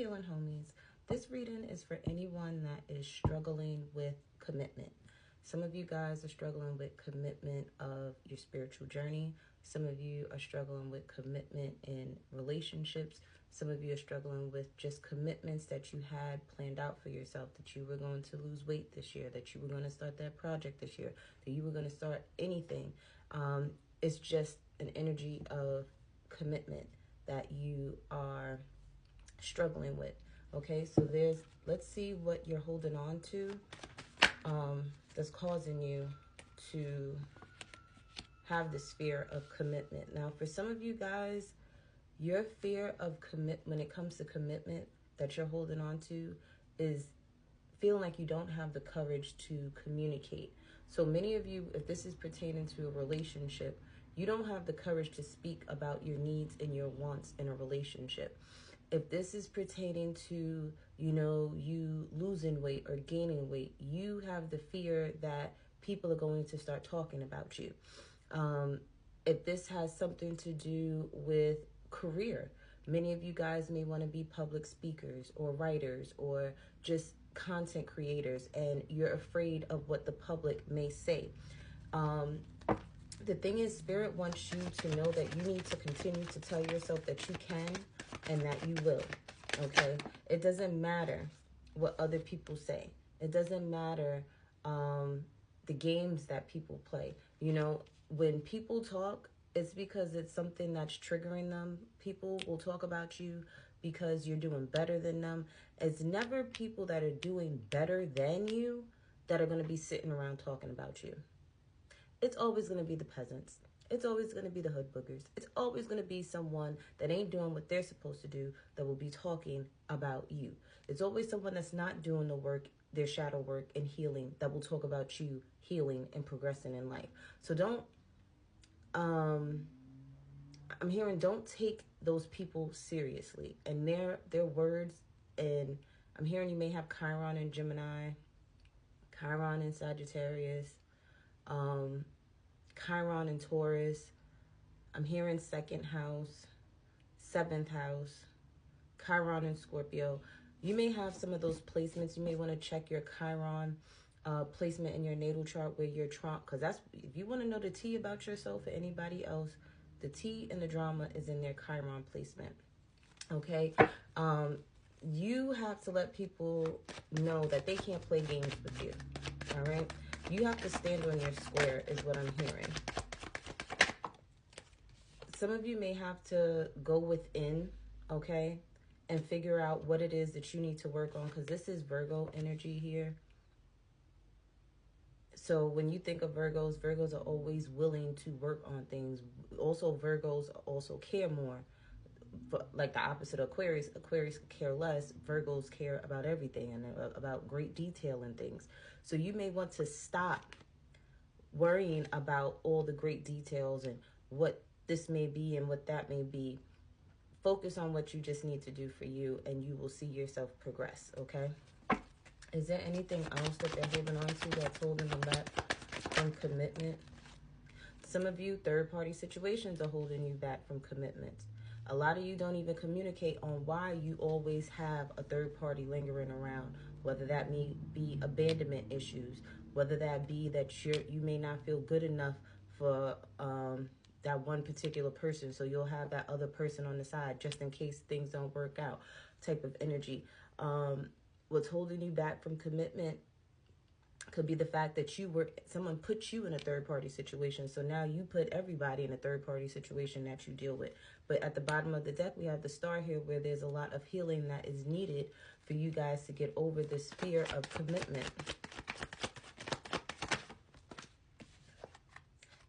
doing, homies? This reading is for anyone that is struggling with commitment. Some of you guys are struggling with commitment of your spiritual journey. Some of you are struggling with commitment in relationships. Some of you are struggling with just commitments that you had planned out for yourself, that you were going to lose weight this year, that you were going to start that project this year, that you were going to start anything. It's just an energy of commitment that you are struggling with. Okay, so let's see what you're holding on to that's causing you to have this fear of commitment. Now, for some of you guys, your fear of when it comes to commitment that you're holding on to is feeling like you don't have the courage to communicate. So many of you, if this is pertaining to a relationship, you don't have the courage to speak about your needs and your wants in a relationship. If this is pertaining to, you losing weight or gaining weight, you have the fear that people are going to start talking about you. If this has something to do with career, many of you guys may want to be public speakers or writers or just content creators, and you're afraid of what the public may say. The thing is, Spirit wants you to know that you need to continue to tell yourself that you can and that you will, okay? It doesn't matter what other people say. It doesn't matter the games that people play. When people talk, it's because it's something that's triggering them. People will talk about you because you're doing better than them. It's never people that are doing better than you that are going to be sitting around talking about you. It's always going to be the peasants. It's always going to be the hood boogers. It's always going to be someone that ain't doing what they're supposed to do that will be talking about you. It's always someone that's not doing the work, their shadow work and healing, that will talk about you healing and progressing in life. So I'm hearing, don't take those people seriously and their words. And I'm hearing you may have Chiron in Gemini, Chiron in Sagittarius, Chiron in Taurus. I'm hearing 2nd house, 7th house, Chiron in Scorpio. You may have some of those placements. You may want to check your Chiron placement in your natal chart where you're trying, because that's, if you want to know the tea about yourself or anybody else, the tea and the drama is in their Chiron placement. Okay. You have to let people know that they can't play games with you. All right. You have to stand on your square is what I'm hearing. Some of you may have to go within, okay, and figure out what it is that you need to work on, because this is Virgo energy here. So when you think of Virgos are always willing to work on things. Also, Virgos also care more. Like the opposite of Aquarius. Aquarius care less. Virgos care about everything and about great detail and things. So you may want to stop worrying about all the great details and what this may be and what that may be. Focus on what you just need to do for you, and you will see yourself progress, okay? Is there anything else that they're holding on to that's holding them back from commitment? Some of you, third-party situations are holding you back from commitment. A lot of you don't even communicate on why you always have a third party lingering around, whether that may be abandonment issues, whether that be that you may not feel good enough for that one particular person, so you'll have that other person on the side just in case things don't work out type of energy. What's holding you back from commitment could be the fact that someone put you in a third-party situation. So now you put everybody in a third-party situation that you deal with. But at the bottom of the deck, we have the star here where there's a lot of healing that is needed for you guys to get over this fear of commitment.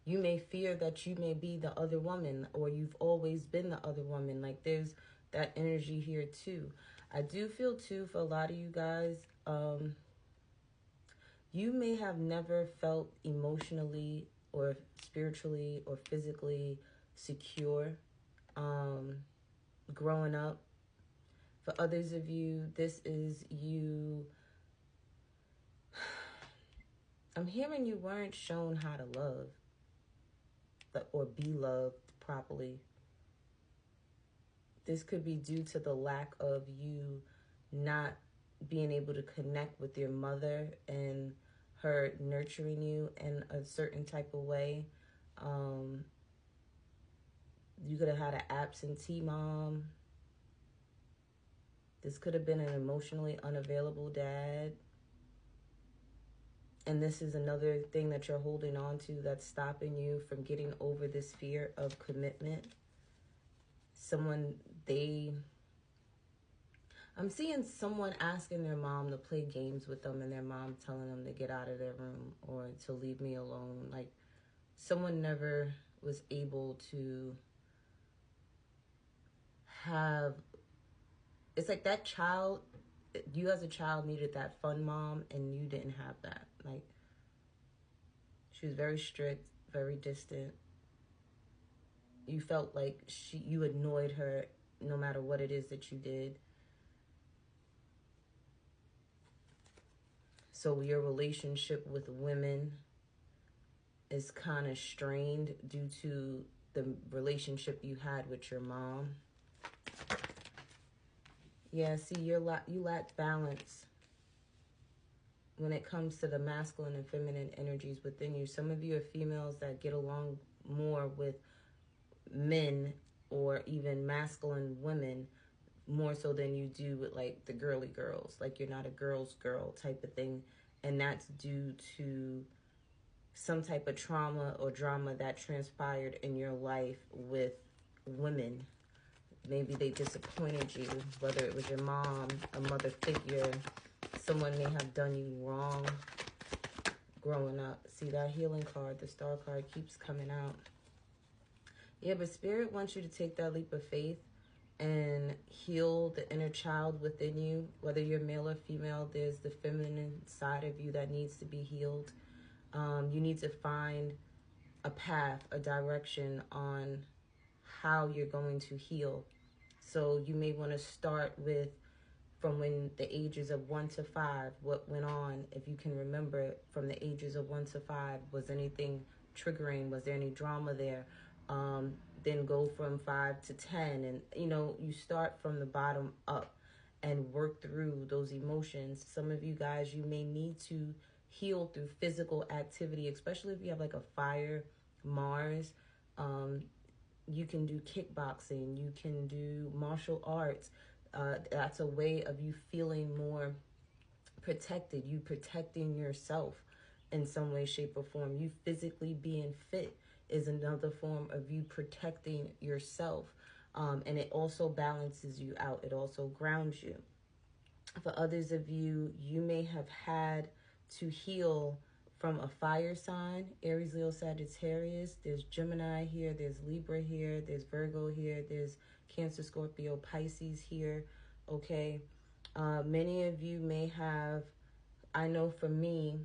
You may fear that you may be the other woman, or you've always been the other woman. Like, there's that energy here too. I do feel too, for a lot of you guys, you may have never felt emotionally or spiritually or physically secure growing up. For others of you, this is you. I'm hearing you weren't shown how to love or be loved properly. This could be due to the lack of you not being able to connect with your mother and her nurturing you in a certain type of way. You could have had an absentee mom. This could have been an emotionally unavailable dad. And this is another thing that you're holding on to that's stopping you from getting over this fear of commitment. I'm seeing someone asking their mom to play games with them and their mom telling them to get out of their room or to leave me alone. Like, someone never was able to have... It's like that child, you as a child needed that fun mom and you didn't have that. Like, she was very strict, very distant. You felt like you annoyed her no matter what it is that you did. So your relationship with women is kind of strained due to the relationship you had with your mom. Yeah, see, you lack balance when it comes to the masculine and feminine energies within you. Some of you are females that get along more with men or even masculine women more so than you do with like the girly girls. Like, you're not a girl's girl type of thing. And that's due to some type of trauma or drama that transpired in your life with women. Maybe they disappointed you, whether it was your mom, a mother figure. Someone may have done you wrong growing up. See, that healing card, the star card, keeps coming out. Yeah, but Spirit wants you to take that leap of faith and heal the inner child within you. Whether you're male or female, there's the feminine side of you that needs to be healed. You need to find a path, a direction on how you're going to heal. So you may want to start with from when the ages of 1 to 5, what went on, if you can remember from the ages of 1 to 5, was anything triggering? Was there any drama there? Then go from 5 to 10, and you start from the bottom up and work through those emotions. Some of you guys, you may need to heal through physical activity, especially if you have like a fire Mars. You can do kickboxing, you can do martial arts. That's a way of you feeling more protected, you protecting yourself in some way, shape, or form. You physically being fit is another form of you protecting yourself. And it also balances you out. It also grounds you. For others of you, you may have had to heal from a fire sign, Aries, Leo, Sagittarius. There's Gemini here, there's Libra here, there's Virgo here, there's Cancer, Scorpio, Pisces here, okay? Many of you may have, I know for me,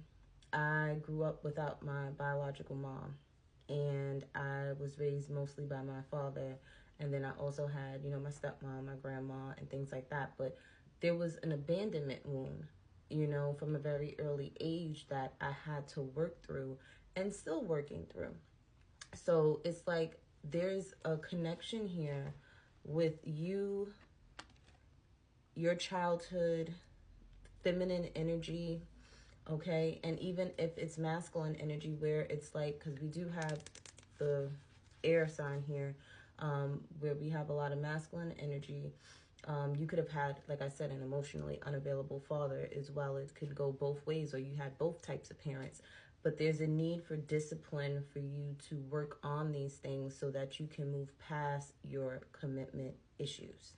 I grew up without my biological mom, and I was raised mostly by my father, and then I also had, my stepmom, my grandma, and things like that, but there was an abandonment wound, from a very early age that I had to work through and still working through. So it's like there's a connection here with you, your childhood, feminine energy, okay? And even if it's masculine energy, where it's like, because we do have the air sign here, where we have a lot of masculine energy. You could have had, like I said, an emotionally unavailable father as well. It could go both ways, or you had both types of parents. But there's a need for discipline for you to work on these things so that you can move past your commitment issues.